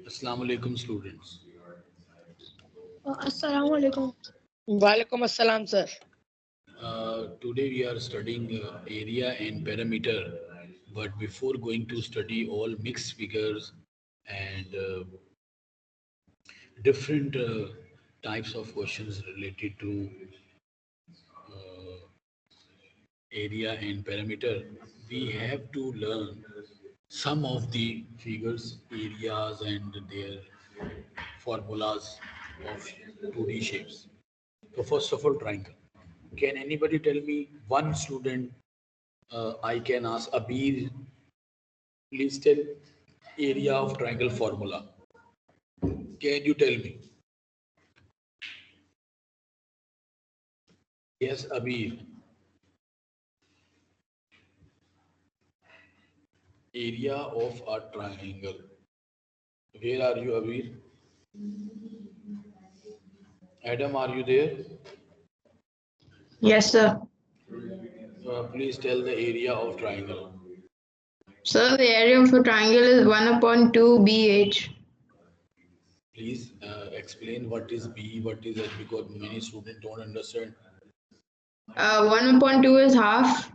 Assalamu alaikum students. Assalamu alaikum. Walaikum assalam, sir. Today we are studying area and perimeter, but before going to study all mixed figures and different types of questions related to area and perimeter, we have to learn some of the figures, areas and their formulas of 2D shapes. So first of all, triangle. Can anybody tell me one student? I can ask Abir. Please tell area of triangle formula. Can you tell me? Yes, Abir. Area of a triangle. Where are you, Abir? Adam, are you there? Yes, sir. Please tell the area of triangle. So the area of a triangle is 1 upon 2 BH. Please explain what is B, what is H, because many students don't understand. 1 upon 2 is half,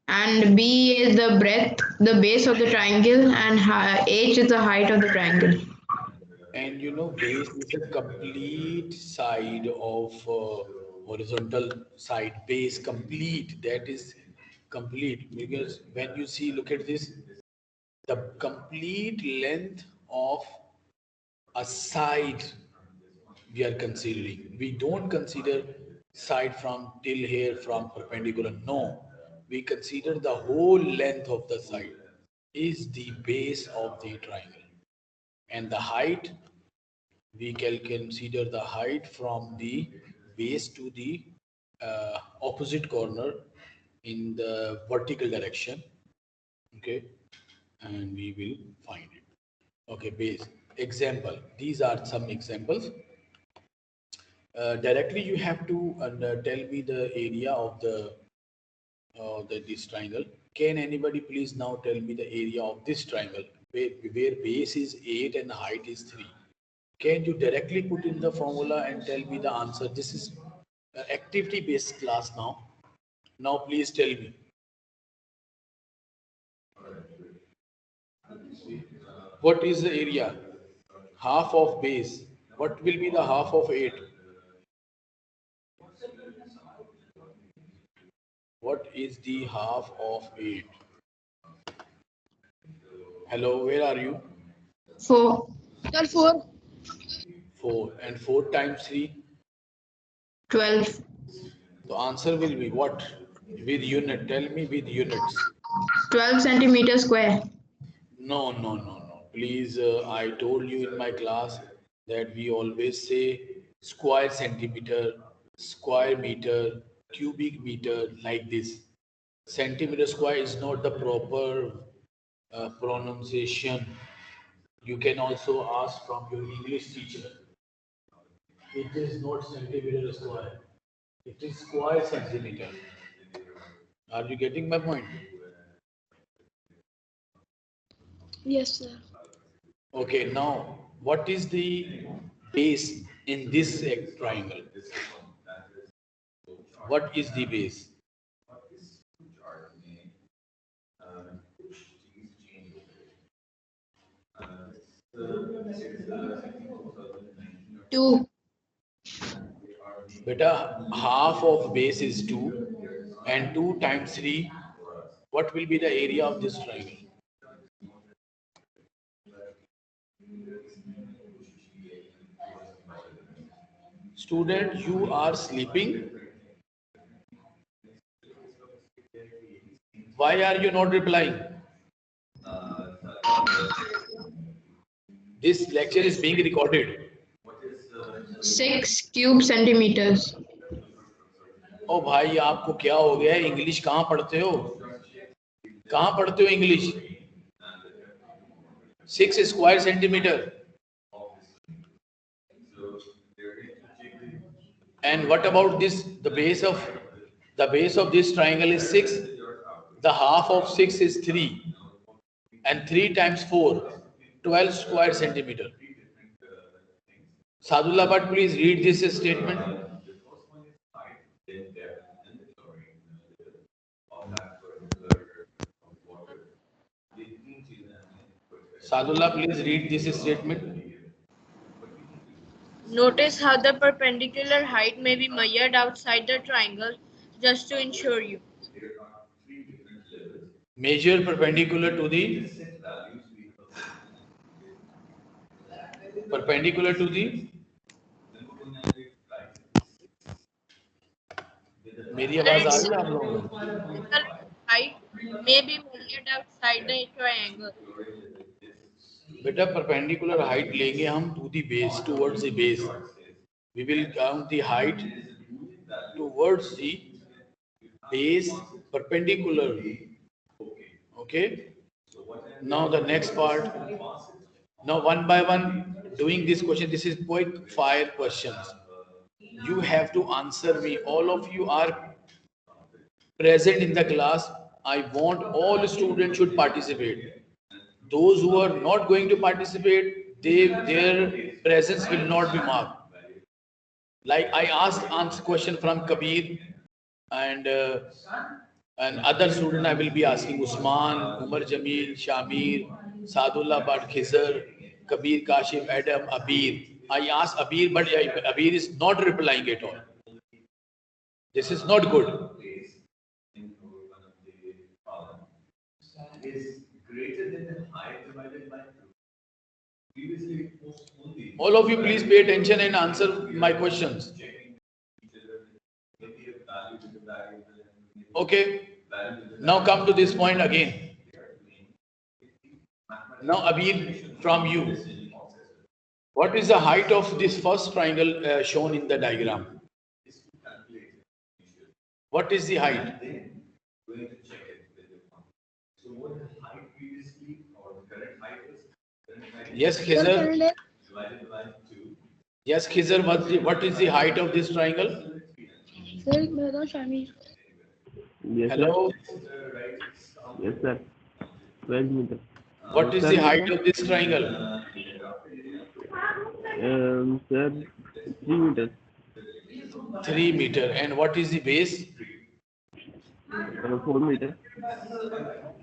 and B is the breadth, the base of the triangle, and H is the height of the triangle. And you know, base is a complete side of horizontal side. Base complete. That is complete because when you see, look at this, the complete length of a side we are considering. We don't consider side from till here from perpendicular. No, we consider the whole length of the side is the base of the triangle, and the height we can consider the height from the base to the opposite corner in the vertical direction. Okay, and we will find it. Okay, base example. These are some examples. Directly you have to tell me the area of this triangle. Can anybody please now tell me the area of this triangle where base is 8 and height is 3? Can you directly put in the formula and tell me the answer? This is activity based class now. Now please tell me. What is the area? Half of base. What will be the half of 8? What is the half of 8? Hello, where are you? 4. Sir, 4. 4. And 4 times 3? 12. The answer will be what? With unit. Tell me with units. 12 centimeters square. No, no, no, no. Please, I told you in my class that we always say square centimeter, square meter, cubic meter, like this. Centimeter square is not the proper pronunciation. You can also ask from your English teacher. It is not centimeter square. It is square centimeter. Are you getting my point? Yes, sir. Okay, now what is the base in this triangle? What is the base? Two. Beta, half of base is 2 and 2 times 3. What will be the area of this triangle? Student, you are sleeping. Why are you not replying? This lecture is being recorded. 6 cube centimeters. ओ भाई आपको क्या हो गया है? English कहाँ पढ़ते हो? कहाँ पढ़ते हो English? 6 square centimeter. And what about this? The base of this triangle is 6. The half of 6 is 3. And 3 times 4, 12 square centimeter. Sadullah Bhatt, please read this statement. Sadullah, please read this statement. Notice how the perpendicular height may be measured outside the triangle just to ensure you. Measure perpendicular to the मेरी आवाज आ रही है आप लोगों को? Perpendicular height may be measured outside the triangle. बेटा perpendicular height लेंगे हम to the base, towards the base. We will count the height towards the base perpendicularly. Okay. Now the next part. Now one by one doing this question. This is quick fire questions. You have to answer me. All of you are present in the class. I want all students should participate. Those who are not going to participate, their presence will not be marked. Like I asked question from Kabir and other student I will be asking Usman, Umar Jamil, Shamir, Sadullah Bhatt, Khizr, Kabir, Kashif, Adam, Abir. I asked Abir, but Abir is not replying at all. This is not good. All of you please pay attention and answer my questions. Okay. Now come to this point again. Now Abir, from you. What is the height of this first triangle shown in the diagram? What is the height? Yes, Khizr. Yes, Khizr, what is the height of this triangle? Sir, एक मैं बताऊँ Shamir. Yes, Hello. sir. Yes, sir. 12 meter. What is the height of this triangle? Sir, 3 meters. 3 meter. And what is the base? 4 meters.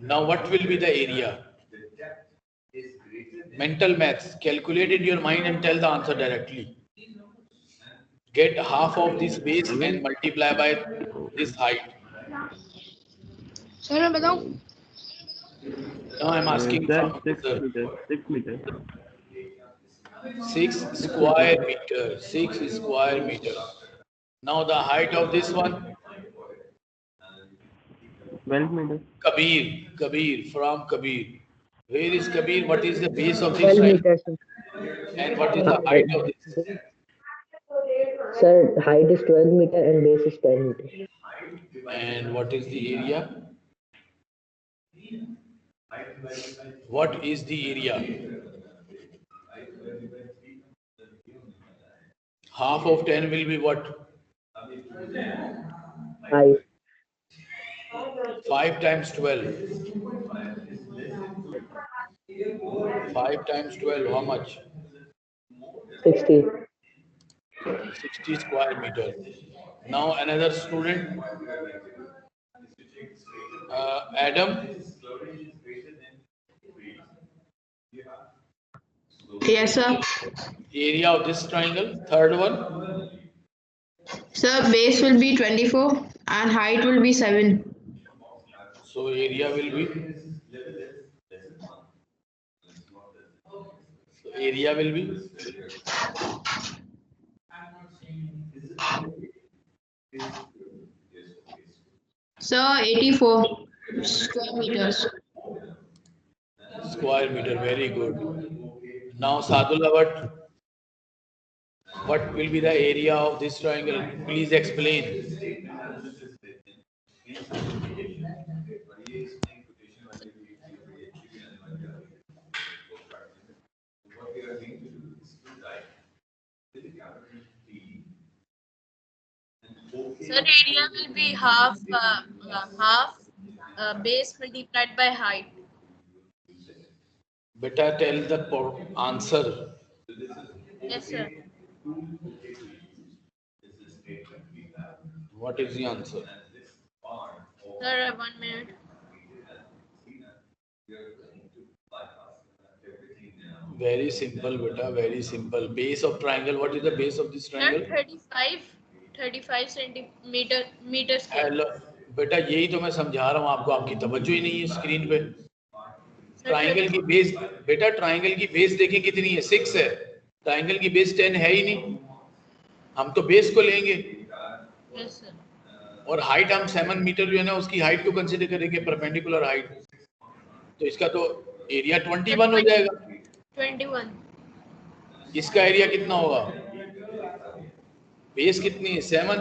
Now what will be the area? Mental maths. Calculate in your mind and tell the answer directly. Get half of this base and multiply by this height. Sir, मैं बताऊँ. Now I'm asking Sir, from 6 sir. meters. 6 meters. 6 square meter. 6 square meter. Now the height of this one? 12 meters. Kabir from Kabir. Where is Kabir? What is the base of this 12 triangle? meters. And what is the height of this? Sir, height is 12 meter and base is 10 meter. And what is the area? What is the area? Half of 10 will be what? 5. 5 times 12. 5 times 12, how much? 60. 60 square meter. Now another student. Adam. Yes, sir. Area of this triangle. Third one. Sir, base will be 24 and height will be 7. So area will be. Area will be. Sir, 84 square meters. Square meter, very good. Now Sadullah Bhatt, what will be the area of this triangle? Please explain. Sir, area will be half base multiplied by height. Beta, tell the answer. Yes, sir. What is the answer? Sir, 1 minute. Very simple, beta. Very simple. Base of triangle. What is the base of this Sir, triangle? 35 centimeter meter square. Hello बेटा, यही तो मैं समझा रहा हूँ आपको, आपकी तवज्जो ही नहीं है स्क्रीन पे। Sir, ट्राइंगल की 34. बेस, बेटा ट्राइंगल की बेस देखिए कितनी है, 6 है। ट्राइंगल की बेस 10 है ही नहीं, हम तो बेस को लेंगे। Yes, sir. और हाइट हम 7 मीटर जो है ना, उसकी हाइट को कंसीडर करेंगे, परपेंडिकुलर हाइट। तो इसका तो एरिया 21 हो जाएगा। 21. इसका एरिया कितना होगा? बेस कितनी है? 7।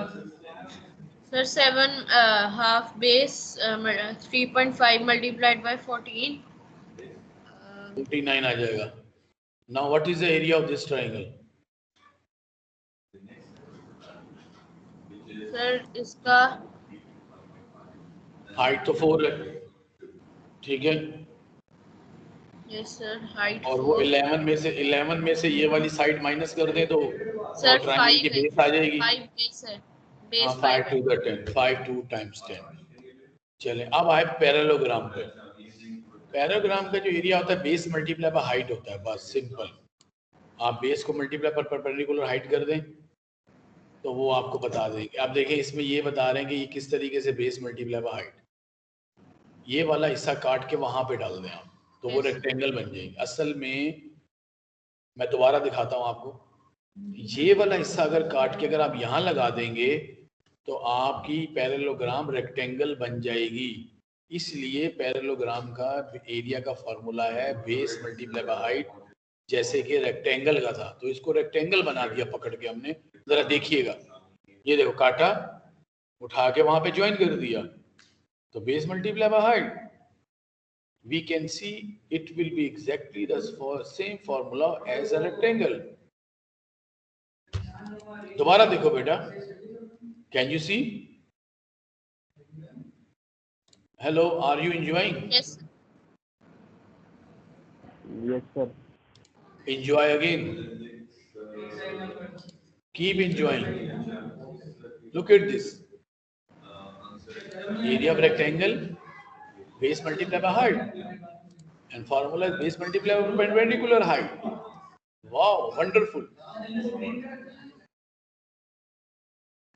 Sir, 7 half base 3.5 multiplied by 14. 49 आ जाएगा। Now what is the area of this triangle? Sir, इसका हाइट तो 4 है, ठीक है। यस सर, हाइट और वो 11 में से ये वाली साइड माइनस कर दें तो सर ट्रायंगल की 5 है। बेस आ जाएगी। 5 बेस है। बेस हाँ, 5 5 to the 10, 5 2 times 10। चलें, अब आए पैरेललोग्राम पे। पैरेललोग्राम का जो एरिया होता है बेस मल्टीप्लाई बाय हाइट होता है, बस सिंपल। आप बेस को मल्टीप्लाई पर परपेंडिकुलर हाइट कर दें तो वो आपको बता देंगे। आप देखें, इसमें ये बता रहे हैं कि ये किस तरीके से बेस मल्टीप्लाई बाय हाइट। ये वाला हिस्सा काट के वहां पे डाल दें आप, तो वो Yes. रेक्टेंगल बन जाएगी। असल में मैं दोबारा दिखाता हूँ आपको, ये वाला हिस्सा अगर काट के अगर आप यहाँ लगा देंगे तो आपकी पैरेललोग्राम रेक्टेंगल बन जाएगी। इसलिए पैरेललोग्राम का एरिया का फॉर्मूला है बेस मल्टीप्लाई बाय हाइट, जैसे कि रेक्टेंगल का था। तो इसको रेक्टेंगल बना दिया पकड़ के हमने। जरा देखिएगा, ये देखो, काटा, उठा के वहां पे ज्वाइन कर दिया, तो base multiply by height, we can see it will be exactly the same formula as a rectangle. दोबारा देखो बेटा, can you see? Hello, are you enjoying? Yes. Yes, sir. Enjoy again. Keep enjoying. Look at this. Area of rectangle, base multiplied by height, and formula is base multiplied by perpendicular height. Wow, wonderful.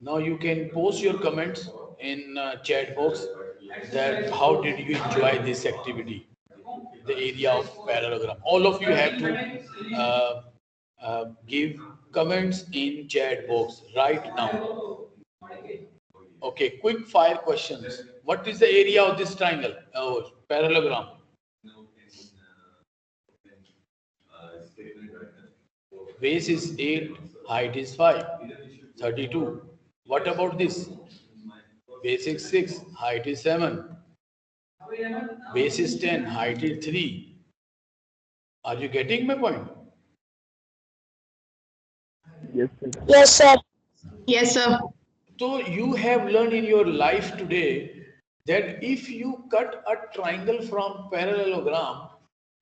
Now you can post your comments in chat box that how did you enjoy this activity, the area of parallelogram. All of you have to give comments in chat box right now. Okay, quick fire questions. What is the area of this triangle? Parallelogram. Base is 8, height is 5, 32. What about this? Base is 6, height is 7. Base is 10, height is 3. Are you getting my point? Yes, sir. Yes, sir. Yes, sir. So you have learned in your life today that if you cut a triangle from parallelogram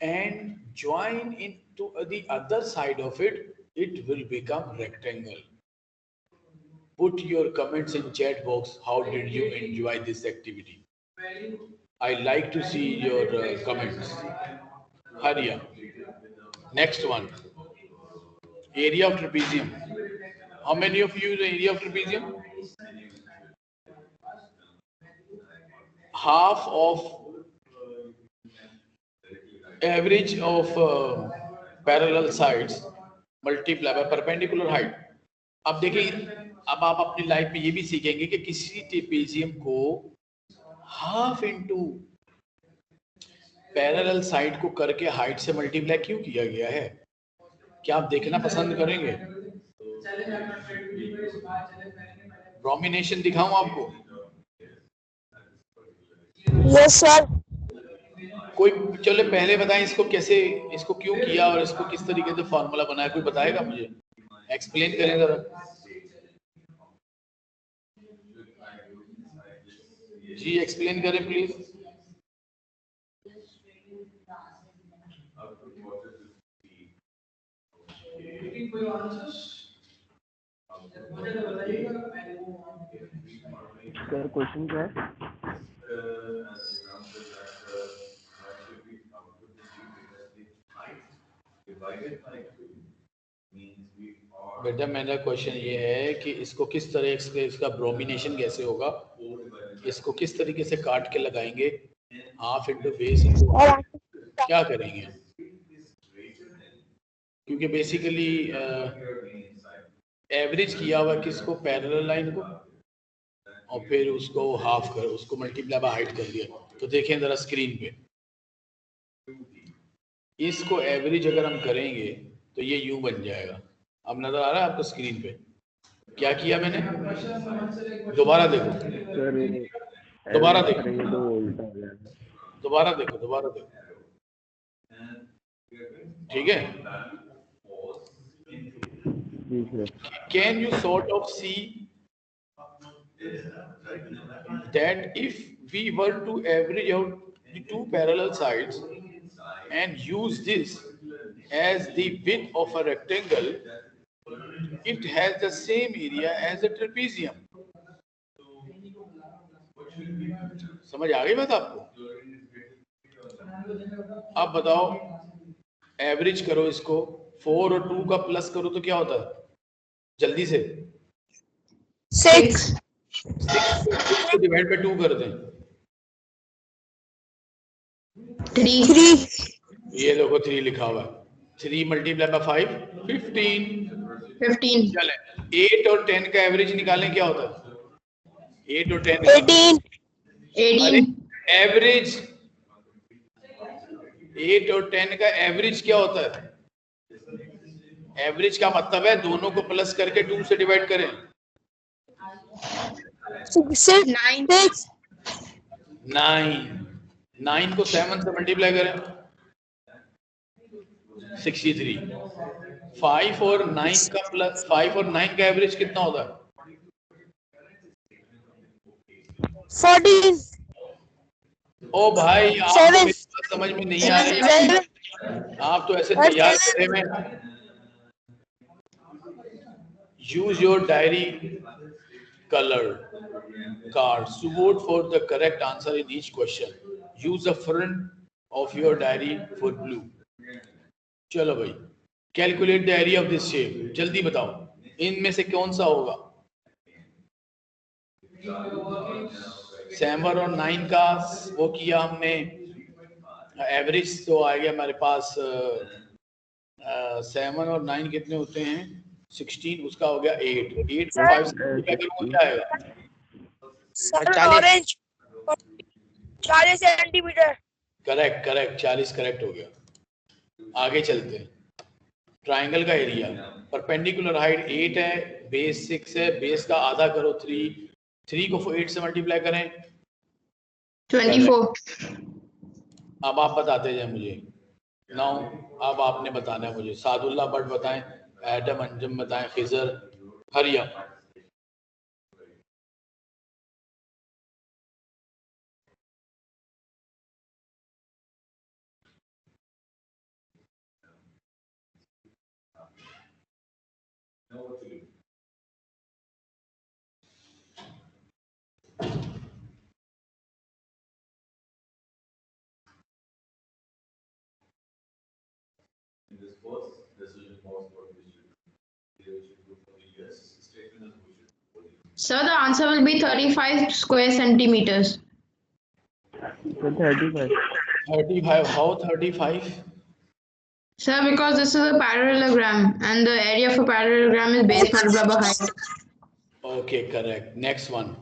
and join into the other side of it, it will become rectangle. Put your comments in chat box. How did you enjoy this activity? I like to see your comments. Hurry up. Next one. Area of trapezium. How many of you use the area of trapezium? Half of average of parallel sides multiply by perpendicular height. अब देखिए, अब आप अपनी life में ये भी सीखेंगे कि किसी ट्रेपेजियम को हाफ इंटू पैरेलल साइड को करके हाइट से मल्टीप्लाई क्यों किया गया है। क्या आप देखना पसंद करेंगे? ब्रोमिनेशन दिखाऊं आपको? Yes, sir. कोई चलो पहले बताएं इसको कैसे, इसको क्यों किया और इसको किस तरीके से फॉर्मूला बनाया, कोई बताएगा मुझे? एक्सप्लेन करें जरा। जी एक्सप्लेन करें प्लीज। सर क्वेश्चन क्या है? बेटा मेरा क्वेश्चन ये है कि इसको किस तरह इसका ब्रोमिनेशन कैसे होगा, इसको किस तरीके से काट के लगाएंगे, हाफ इंटू बेस क्या करेंगे? क्योंकि बेसिकली एवरेज किया हुआ किसको, पैरेलल लाइन को, और फिर उसको हाफ कर, उसको मल्टीप्लाई बाय हाइट कर दिया। तो देखें जरा स्क्रीन पे, इसको एवरेज अगर हम करेंगे तो ये यूं बन जाएगा। अब नजर आ रहा है आपको स्क्रीन पे क्या किया मैंने? दोबारा देखो, दोबारा देखो, दोबारा देखो, दोबारा देखो, ठीक है? Can you sort of see that if we were to average out the two parallel sides and use this as the width of a rectangle, it has the same area as a trapezium. समझ आ गई बात आपको? अब बताओ, average करो इसको, 4 और 2 का प्लस करो तो क्या होता है? जल्दी से 6 6 डिवाइड बाय 2 कर दें, 3 ये देखो 3 लिखा हुआ है, 3 मल्टीप्लाई बाय 5 15। चले 8 और 10 का एवरेज निकालें, क्या होता है? 8 और 10 18 एवरेज, 8 और 10 का एवरेज क्या होता है? एवरेज का मतलब है दोनों को प्लस करके 2 से डिवाइड करें। 9 को 7 से मल्टीप्लाई करें, 63। 5 और 9 का प्लस, 5 और 9 का एवरेज कितना होता है? 14 ओ भाई आप समझ में नहीं आ रही, आप तो ऐसे तैयार करे में। Use your diary color cards to vote for the correct answer in each question. Use the front of your diary for blue. चलो भाई, calculate the area of this shape, जल्दी बताओ इनमें से कौन सा होगा? 7 और 9 का वो किया हमने, एवरेज तो आ गया हमारे पास 7 और 9 कितने होते हैं? 16, उसका हो गया 8 को 5 से क्या आएगा? Orange 40 centimetre. Correct correct, 40 correct हो गया। आगे चलते हैं, ट्राइंगल का एरिया, परपेंडिकुलर हाइट 8 है, बेस 6 है, बेस का आधा करो 3 को 8 से मल्टीप्लाई करें 24। अब आप बताते जाए मुझे। नाउ अब आपने बताना है मुझे। सादुल्ला भट्ट बताएं, एडम अंजम बताएं, Khizr, हरियम। Sir, the answer will be 35 square centimeters. 35. 35, how 35? Sir, because this is a parallelogram and the area for parallelogram is base multiplied by height. Okay, correct. Next one.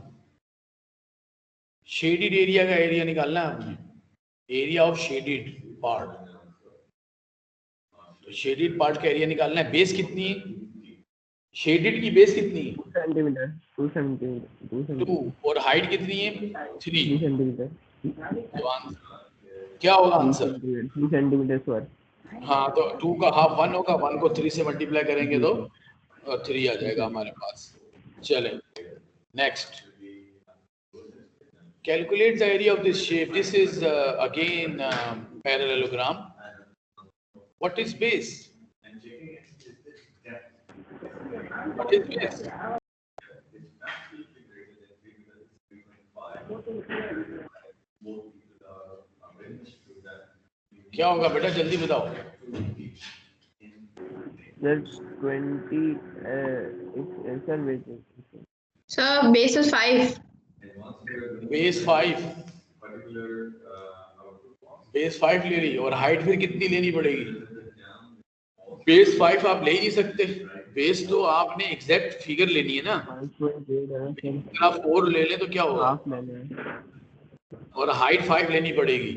Shaded area का area निकालना है आपने, area of shaded part. तो shaded part का area निकालना है। Base कितनी है? शेडेड की बेस कितनी है? 2 सेंटीमीटर 2, और हाइट कितनी है? 3 सेंटीमीटर। तो क्या होगा आंसर? 3 centimetre square. हाँ, तो 2 का हाफ 1 होगा, 1 को 3 से मल्टीप्लाई करेंगे तो 3 आ जाएगा हमारे पास। चले next, calculate the area of this shape. This is again parallelogram. What is base? What is base? क्या होगा बेटा, जल्दी बताओ। Sir, 20. It's sir, wait. Sir, base is 5. Base 5, base 5 ले रही है और हाइट फिर कितनी लेनी पड़ेगी? बेस 5 आप ले ही नहीं सकते, बेस तो आपने एग्जैक्ट फिगर लेनी है ना। 5.8 है सर, अगर आप 4 ले लें तो क्या होगा, हाफ लेना है। और हाइट 5 लेनी पड़ेगी,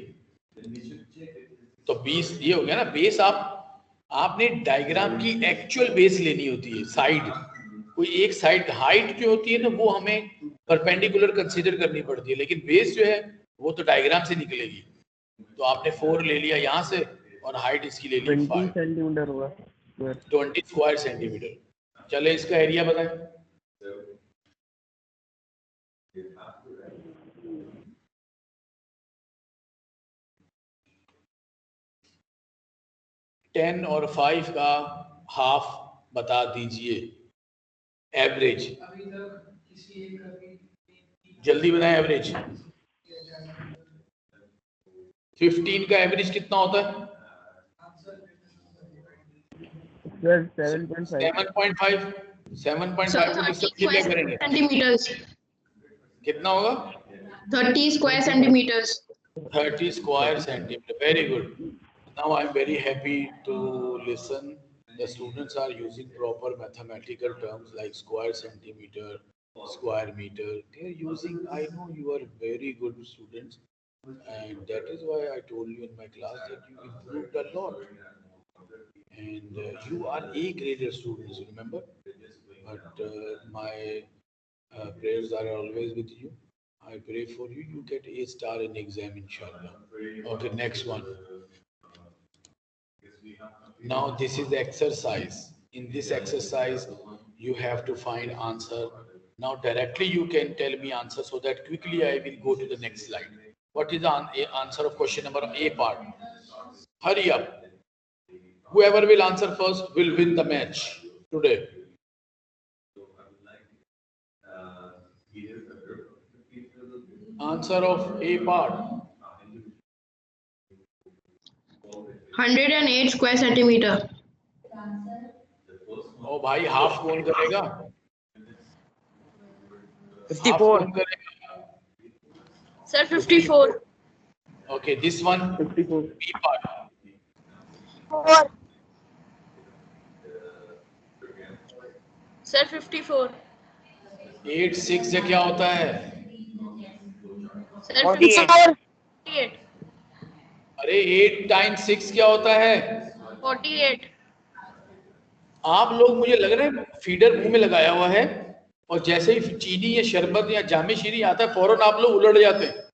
तो 20 ये हो गया ना। बेस आपने डायग्राम की एक्चुअल बेस लेनी होती है, साइड, कोई एक साइड। हाइट जो होती है ना वो हमें परपेंडिकुलर कंसीडर करनी पड़ती है, लेकिन बेस जो है वो तो डायग्राम से निकलेगी। तो आपने 4 ले लिया यहाँ से और हाइट इसकी ले ली 20 5, सेंटीमीटर हुआ sir। 20 square centimetre. चले इसका एरिया बताएं। टेन और 5 का हाफ बता दीजिए, एवरेज जल्दी बताएं। एवरेज 15 का एवरेज कितना होता है? सर 7.5। 7.5। 7.5 को किससे मल्टीप्लाई करेंगे? सेंटीमीटर्स। कितना होगा? 30 square centimeters. 30 square centimeter. Very good. Now I am very happy to listen. The students are using proper mathematical terms like square centimeter, square meter. They are using. I know you are very good students, and that is why I told you in my class that you improved a lot. And you are A-grader students, remember? But my prayers are always with you. I pray for you. You get A star in exam, inshallah. Okay, next one. Now this is the exercise. In this exercise, you have to find answer. Now directly you can tell me answer so that quickly I will go to the next slide. What is the answer of question number A part? Hurry up. Whoever will answer first will win the match today. Answer of A part. 108 square centimeter. ओ भाई half कौन करेगा? 54. Sir, 54. Okay, this one 54। B part. 4. Sir, 54. 8 6 से क्या होता है? Sir, 48. 48. अरे 8 times 6 क्या होता है? 48. आप लोग, मुझे लग रहा है फीडर मुंह में लगाया हुआ है और जैसे ही चीनी या शरबत या जामे शीरी आता है फौरन आप लोग उलट जाते हैं।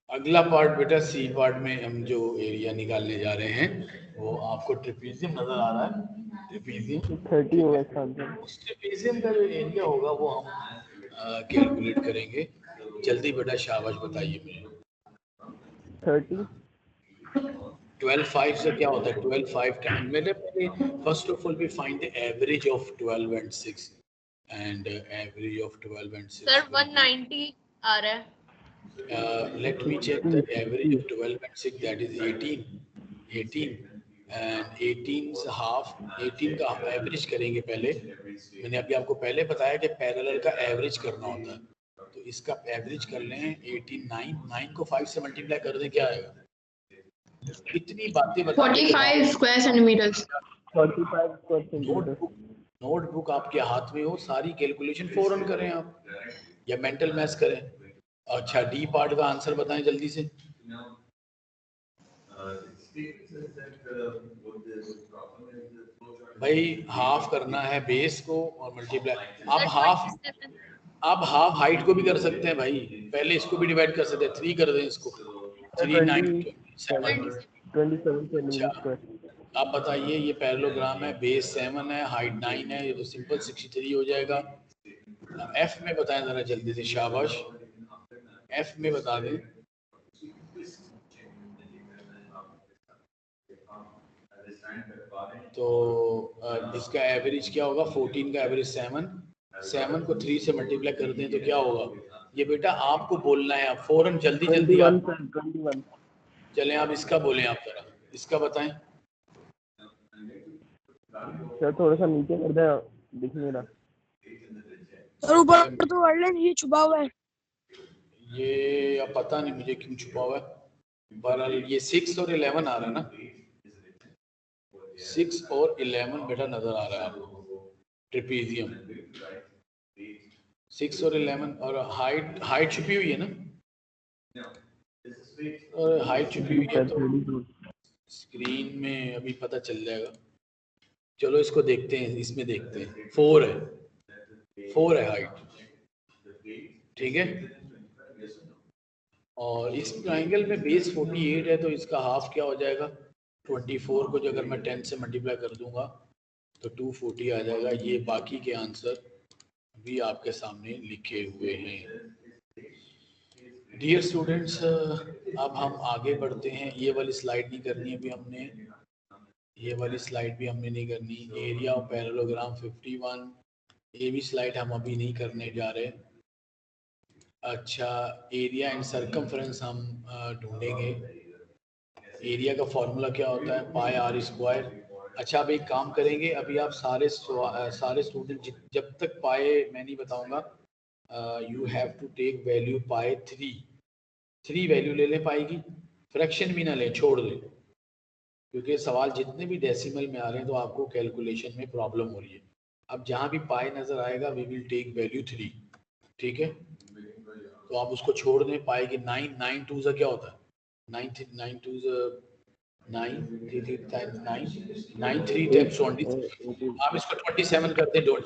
अगला पार्ट बेटा सी पार्ट में हम जो एरिया निकालने जा रहे हैं वो आपको ट्रेपेजियम नजर आ रहा है। ट्रेपेजियम 30 होगा इसका आंसर। उस ट्रेपेजियम का जो एरिया होगा वो हम कैलकुलेट करेंगे। जल्दी बेटा शाबाश बताइए मुझे। 30। 12 5 से क्या होता है? 12 5 टाइम मेरे पहले first of all we find the average of 12 and 6 and average of 12 and 6। Sir, 190 आ रहा है. Let me check the average of 12 and 6, that is 18 and 18's half। 18 का एवरेज करेंगे पहले। मैंने अभी आपको पहले बताया कि पैरेलल का एवरेज करना होता है, तो इसका एवरेज कर लें। 18 9 को 5 से मल्टीप्लाई कर दें, क्या आएगा? इतनी बातें बता 45 square centimeters. 45 square centimetre. Notebook आपके हाथ में हो, सारी कैलकुलेशन फौरन करें आप या मेंटल मैथ्स करें। अच्छा, डी पार्ट का आंसर बताएं जल्दी से। भाई हाफ करना है बेस को और मल्टीप्लाई। आप हाफ हाइट को भी कर सकते हैं भाई, पहले इसको भी डिवाइड कर सकते हैं। 3 कर दें इसको। 3 9 7। 27 सेंटीमीटर। आप बताइए, ये पैरेललोग्राम है, बेस 7 है, हाइट 9 है, ये तो सिंपल 63 हो जाएगा। एफ में बताएं जरा जल्दी से, शाबाश। एफ में बता दें। तो इसका एवरेज क्या होगा? 14 का एवरेज 7 को 3 से मल्टीप्लाई कर दें तो क्या होगा? ये बेटा आपको बोलना है, आप फौरन जल्दी जल्दी 21 आप सर, 21 चलें, आप इसका बोलें, आप जरा इसका बताएं। सर, थोड़ा सा नीचे कर दे, दिख नहीं रहा। सर ऊपर तो कर लें, ये छुपा हुआ है। ये अब पता नहीं मुझे क्यों छुपा हुआ है, बहरहाल ये 6 और 11 आ रहा है ना, 6 और 11 बेटा नजर आ रहा है आपको, ट्रेपीजियम 6 और 11, और हाइट छुपी हुई है ना, और हाइट छुपी हुई है तो स्क्रीन में अभी पता चल जाएगा। चलो इसको देखते हैं, इसमें देखते हैं। 4 है हाइट, ठीक है। और इस ट्राइंगल में बेस 48 है, तो इसका हाफ क्या हो जाएगा? 24 को जो अगर मैं 10 से मल्टीप्लाई कर दूंगा तो 240 आ जाएगा। ये बाकी के आंसर भी आपके सामने लिखे हुए हैं। डियर स्टूडेंट्स, अब हम आगे बढ़ते हैं। ये वाली स्लाइड नहीं करनी अभी हमने, ये वाली स्लाइड भी हमने नहीं करनी। एरिया ऑफ पैरेललोग्राम 51, ये भी स्लाइड हम अभी नहीं करने जा रहे। अच्छा, एरिया एंड सरकमफ्रेंस हम ढूंढेंगे। एरिया का फॉर्मूला क्या होता है? पाई आर स्क्वायर। अच्छा, अब एक काम करेंगे, अभी आप सारे स्टूडेंट जब तक पाए मैं नहीं बताऊंगा, you have to take value pi 3 value ले लें पाई की, फ्रैक्शन भी ना लें, छोड़ दें, क्योंकि सवाल जितने भी डेसिमल में आ रहे हैं तो आपको कैलकुलेशन में प्रॉब्लम हो रही है। अब जहाँ भी पाई नज़र आएगा वी विल टेक वैल्यू 3, ठीक है। तो आप उसको छोड़ दें। पाई के 9 2 क्या होता है? 9 2 9 3 टाइम्स 9 3 टाइम्स 20। आप इसको 27 करते हैं, डोंट।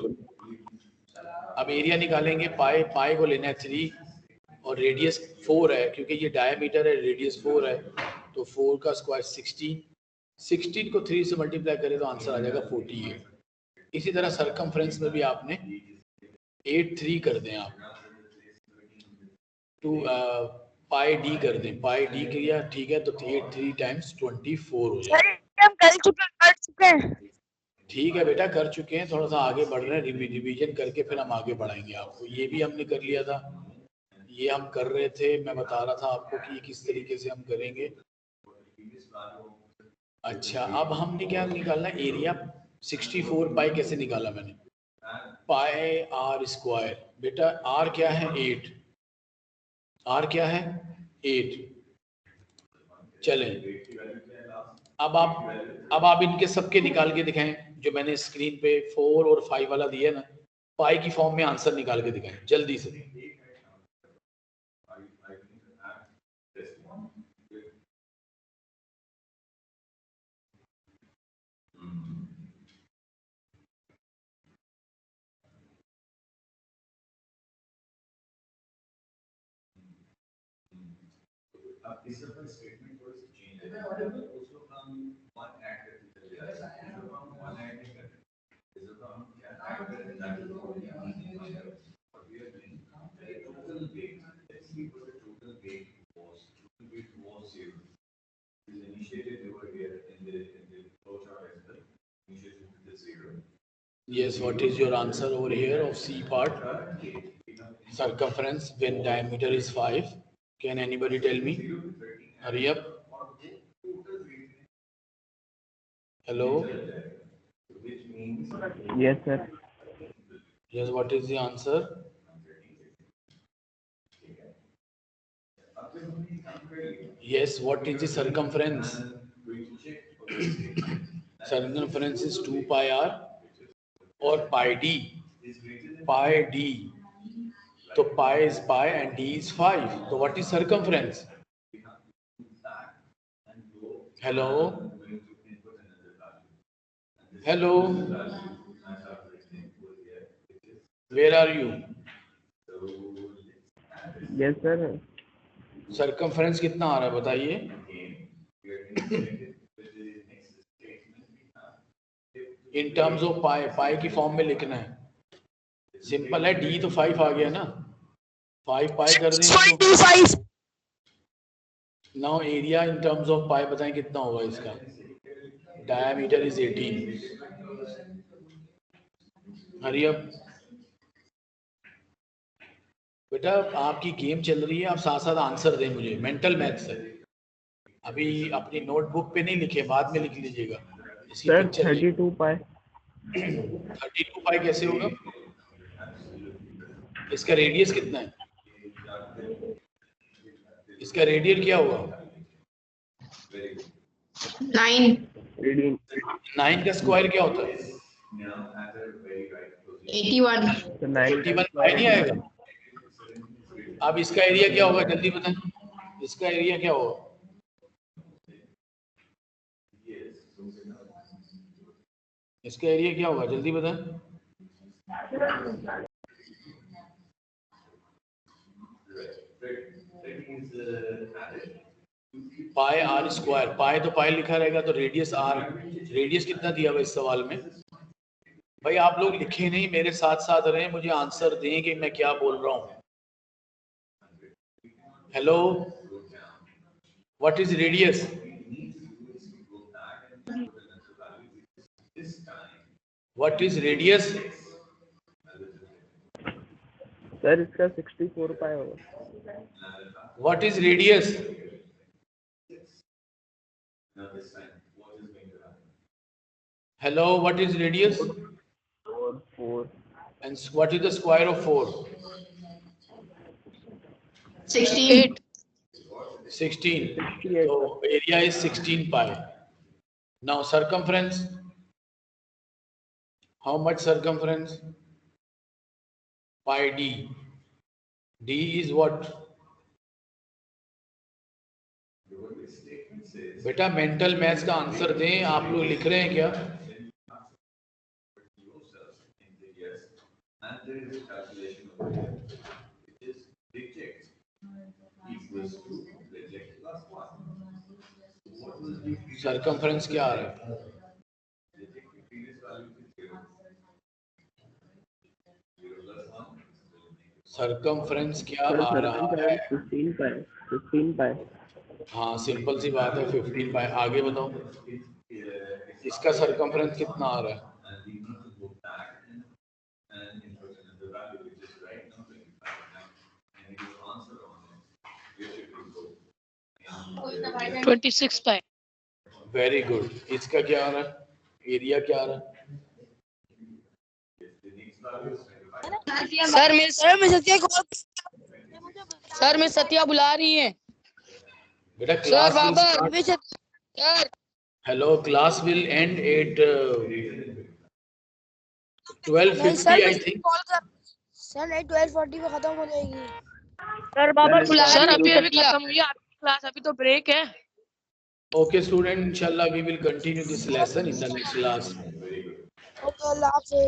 अब एरिया निकालेंगे। पाई को लेना है 3 और रेडियस 4 है, क्योंकि ये डायमीटर है, रेडियस 4 है, तो 4 का स्क्वायर 16 को 3 से मल्टीप्लाई करें तो आंसर आ जाएगा 48। इसी तरह सरकमफ्रेंस में भी आपने 8 3 कर दें, आप 2 पाई डी कर दें, पाई डी किया, ठीक है, तो 8 3 टाइम्स 24 हो सर जाएगा। ये हम कर चुके हैं। ठीक है बेटा, कर चुके हैं, थोड़ा सा आगे बढ़ रहे हैं, रिवीजन करके फिर हम आगे बढ़ाएंगे आपको। ये भी हमने कर लिया था, ये हम कर रहे थे, मैं बता रहा था आपको कि किस तरीके से हम करेंगे। अच्छा, अब हमने क्या निकालना है? एरिया 64 पाई कैसे निकाला मैंने? पाई आर स्क्वायर। बेटा आर क्या है? 8। आर क्या है? 8। चलें, अब आप इनके सबके निकाल के दिखाएं, जो मैंने स्क्रीन पे 4 और 5 वाला दिया ना, पाई की फॉर्म में आंसर निकाल के दिखाएं जल्दी से। Yes, what is your answer over here of C part? Circumference when diameter is 5. Can anybody tell me? Hurry up. Hello? Yes sir. Yes, what is the answer? Yes, what is the circumference? Circumference is 2 pi r or pi d. Pi d. So pi is pi and d is 5. So what is circumference? Hello? Hello? Where are you? Yes sir. Circumference कितना आ रहा है बताइए? इन terms of पाई, पाई की form में लिखना है। Simple है, D तो 5 आ गया ना, 5 पाई कर दें 6.25. Now area in terms of pi बताएं कितना होगा इसका. Diameter is 18. हरी अप बेटा, आपकी गेम चल रही है, आप साथ साथ आंसर दें मुझे. मेंटल मैथ्स है, अभी अपनी नोटबुक पे नहीं लिखे, बाद में लिख लीजिएगा. इसकी Sir, पिक्चर 32 pi. 32 पाई कैसे होगा? इसका रेडियस कितना है? इसका रेडियस क्या होगा? 9. 9 का स्क्वायर क्या होता है? 81. So 9 81 पाई नहीं आएगा. अब इसका एरिया क्या होगा जल्दी बताएं. इसका एरिया क्या होगा? इसका एरिया क्या होगा जल्दी बताएं. पाई आर स्क्वायर. पाई तो पाई लिखा रहेगा, तो रेडियस आर. रेडियस कितना दिया हुआ इस सवाल में? भाई आप लोग लिखे नहीं, मेरे साथ साथ रहें, मुझे आंसर दें कि मैं क्या बोल रहा हूं. Hello, what is radius? What is radius? Sir, इसका 64 pi होगा. What is radius? Hello, what is radius? 4. And what is the square of 4? 16. 16. 68. So area is 16 pi. Now circumference. How much circumference? Pi d. D is what? बेटा mental maths का answer दें. आप लोग लिख रहे हैं क्या? सर्कमफ्रेंस क्या आ रहा है? सर्कमफ्रेंस क्या Sir, आ रहा है? 15 pi. 15 pi. हाँ, सिंपल सी बात है, 15 पाई. आगे बताओ, इसका सर्कमफ्रेंस कितना आ रहा है? हाँ 26 पाई. Very good. इसका क्या आ रहा है? एरिया क्या आ रहा है? सर मैं सत्या बुला रही है. बेटा class sir hello, class will end at 12:50 I think. Call कर. सर नहीं 12:40 पे खत्म हो जाएगी. सर बाबा बुला. सर अभी खत्म हुई आपकी क्लास, अभी तो ब्रेक है. Okay student, inshallah we will continue this lesson in the next class. Okay, अल्लाह हाफिज़.